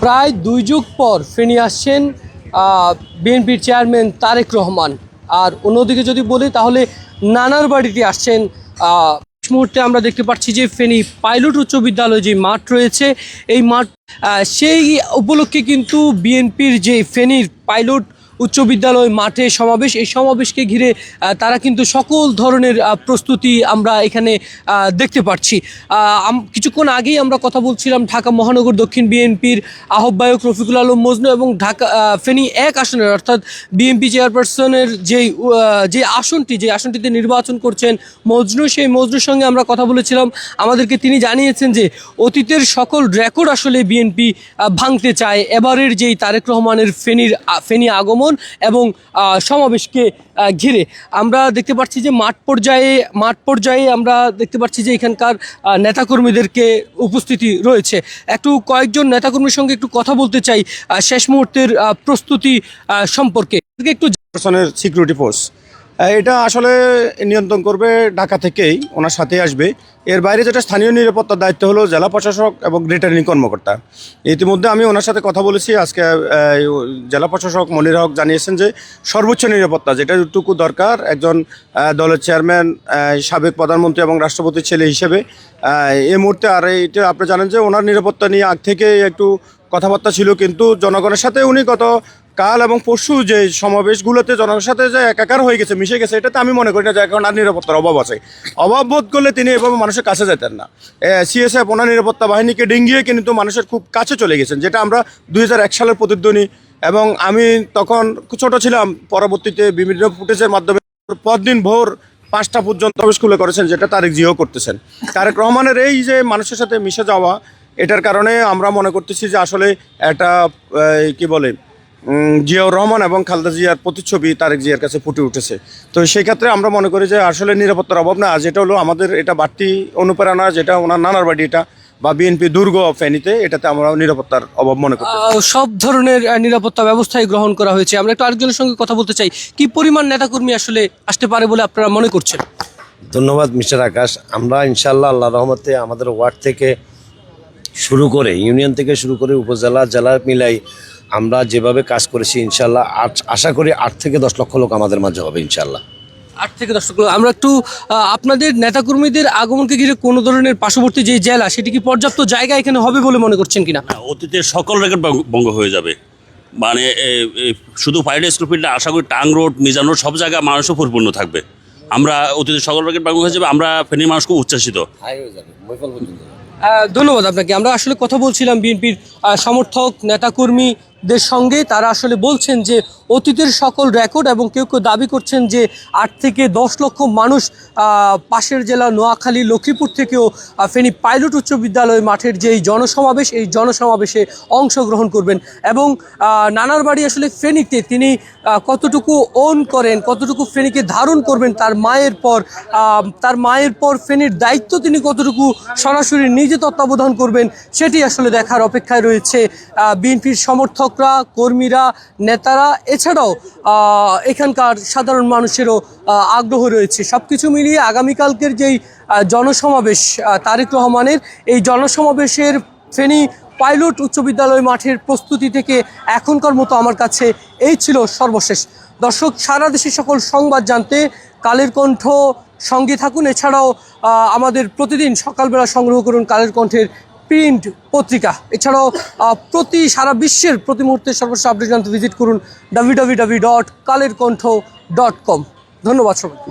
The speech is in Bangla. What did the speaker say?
প্রায় ২ যুগ পর ফেনী আসছেন বিএনপির চেয়ারম্যান তারেক রহমান। আর অন্যদিকে যদি বলি তাহলে নানার বাড়িতে আসছেন। মুহূর্তে আমরা দেখতে পাচ্ছি যে ফেনী পাইলট উচ্চ বিদ্যালয় যে মাঠ রয়েছে, এই মাঠ সেই উপলক্ষে কিন্তু বিএনপির যে ফেনীর পাইলট উচ্চ বিদ্যালয় মাঠে সমাবেশ, এই সমাবেশকে ঘিরে তারা কিন্তু সকল ধরনের প্রস্তুতি আমরা এখানে দেখতে পাচ্ছি। কিছুক্ষণ আগেই আমরা কথা বলছিলাম ঢাকা মহানগর দক্ষিণ বিএনপির আহ্বায়ক রফিকুল আলম মজনু এবং ঢাকা ফেনী ১ আসনের অর্থাৎ বিএনপি চেয়ারপারসনের যে আসনটিতে নির্বাচন করছেন মজনু, সেই মজনুর সঙ্গে আমরা কথা বলেছিলাম। আমাদেরকে তিনি জানিয়েছেন যে অতীতের সকল রেকর্ড আসলে বিএনপি ভাঙতে চায় এবারের যেই তারেক রহমানের ফেনী আগমন এবং সমাবেশকে ঘিরে। আমরা দেখতে পাচ্ছি যে মাঠ পর্যায়ে আমরা দেখতে পাচ্ছি যে এখানকার নেতাকর্মীদেরকে উপস্থিতি রয়েছে। কয়েকজন নেতাকর্মীর সঙ্গে একটু কথা বলতে চাই শেষ মুহূর্তের প্রস্তুতি সম্পর্কে। একটু সিকিউরিটি ফোর্স এটা আসলে নিয়ন্ত্রণ করবে ঢাকা থেকেই, ওনার সাথে আসবে। এর বাইরে যেটা স্থানীয় নিরাপত্তার দায়িত্ব হলো জেলা প্রশাসক এবং রিটার্নিং কর্মকর্তা। ইতিমধ্যে আমি ওনার সাথে কথা বলেছি। আজকে জেলা প্রশাসক মনির হক জানিয়েছেন যে সর্বোচ্চ নিরাপত্তা যেটাটুকু দরকার একজন দলের চেয়ারম্যান, সাবেক প্রধানমন্ত্রী এবং রাষ্ট্রপতির ছেলে হিসেবে এই মুহূর্তে। আর এটা আপনি জানেন যে ওনার নিরাপত্তা নিয়ে আগ থেকে একটু কথাবার্তা ছিল, কিন্তু জনগণের সাথে উনি কাল এবং পরশু যে সমাবেশগুলোতে জনগণের সাথে যে একাকার হয়ে গেছে, মিশে গেছে, এটাতে আমি মনে করি না যে এখন আর নিরাপত্তার অভাব আছে। অভাব বোধ করলে তিনি এভাবে মানুষের কাছে যেতেন না। সিএসএফ ওনার নিরাপত্তা বাহিনীকে ডিঙ্গিয়ে কিন্তু মানুষের খুব কাছে চলে গেছেন, যেটা আমরা ২০০১ সালের প্রতিধ্বনি। এবং আমি তখন ছোট ছিলাম, পরবর্তীতে বিভিন্ন ফুটেজের মাধ্যমে পরদিন ভোর ৫টা পর্যন্ত স্কুলে করেছেন, যেটা তারেক জিও করতেছেন। তারেক রহমানের এই যে মানুষের সাথে মিশে যাওয়া, এটার কারণে আমরা মনে করতেছি যে আসলে একটা কি বলে জিয়াউর রহমান এবং খালেদা জিয়ার প্রতিচ্ছবি তারেক জিয়ার কাছে ফুটে উঠেছে। তো সেই ক্ষেত্রে আমরা মনে করি যে আসলে নিরাপত্তার অভাব না, যেটা হলো আমাদের এটা বাড়তি অনুপ্রেরণা, যেটা ওনার নানার বাড়ি এটা বা বিএনপি দুর্গ ফেনীতে, এটাতে আমরা নিরাপত্তার অভাব মনে করি। সব ধরনের নিরাপত্তা ব্যবস্থাই গ্রহণ করা হয়েছে। আমরা একটু আরেকজনের সঙ্গে কথা বলতে চাই, কি পরিমাণ নেতাকর্মী আসলে আসতে পারে বলে আপনারা মনে করছেন? ধন্যবাদ মিস্টার আকাশ। আমরা ইনশাল্লাহ আল্লাহ রহমতে আমাদের ওয়ার্ড থেকে শুরু করে ইউনিয়ন থেকে শুরু করে উপজেলা জেলা মিলাই আমরা যেভাবে কাজ করেছি ইনশাল্লাহ আশা করি ৮ থেকে ১০ লক্ষ লোক আমাদের মাঝে হবে ইনশাল্লাহ। ৮ থেকে ১০ লক্ষ। আমরা একটু আপনাদের নেতাকর্মীদের আগমনকে ঘিরে কোনো ধরনের পার্শ্ববর্তী যে জেলা, সেটি কি পর্যাপ্ত জায়গা এখানে হবে বলে মনে করছেন কিনা? অতীতের সকল রেকর্ড ভঙ্গ হয়ে যাবে। মানে শুধু পাইলট স্কুল ফিল্ডে আশা করি টাং রোড, মিজান রোড সব জায়গায় মানুষও পরিপূর্ণ থাকবে। আমরা অতীতের সকল রেকর্ড ভঙ্গ হয়ে যাবে। আমরা ফেনীর মানুষ খুব উচ্ছ্বাসিত। ধন্যবাদ আপনাকে। আমরা আসলে কথা বলছিলাম বিএনপির সমর্থক নেতাকর্মীদের সঙ্গে। তারা আসলে বলছেন যে অতীতের সকল রেকর্ড এবং কেউ কেউ দাবি করছেন যে ৮ থেকে ১০ লক্ষ মানুষ পাশের জেলা নোয়াখালী লক্ষ্মীপুর থেকেও ফেনী পাইলট উচ্চ বিদ্যালয় মাঠের যেই জনসমাবেশ, এই জনসমাবেশে অংশগ্রহণ করবেন। এবং নানার বাড়ি আসলে ফেনীতে তিনি কতটুকু ওন করেন, কতটুকু ফেনীকে ধারণ করবেন তার মায়ের পর ফেনীর দায়িত্ব তিনি কতটুকু সরাসরি নিজে তত্ত্বাবধান করবেন, সেটি আসলে দেখার অপেক্ষায় রয়েছে বিএনপির সমর্থকরা, কর্মীরা, নেতারা, এছাড়াও এখানকার সাধারণ মানুষেরও আগ্রহ রয়েছে। সব কিছু মিলিয়ে আগামীকালকের যেই জনসমাবেশ তারেক রহমানের, এই জনসমাবেশের ফেনী পাইলট উচ্চ বিদ্যালয় মাঠের প্রস্তুতি থেকে এখনকার মতো আমার কাছে এই ছিল সর্বশেষ। দর্শক, সারা দেশের সকল সংবাদ জানতে কালের কণ্ঠ সঙ্গে থাকুন। এছাড়াও আমাদের প্রতিদিন সকালবেলা সংগ্রহ করুন কালের কণ্ঠের প্রিন্ট পত্রিকা। এছাড়াও সারা বিশ্বের প্রতি মুহূর্তে সর্বশেষ আপডেট জানতে ভিজিট করুন www.kalerkontho.com। ধন্যবাদ সবাইকে।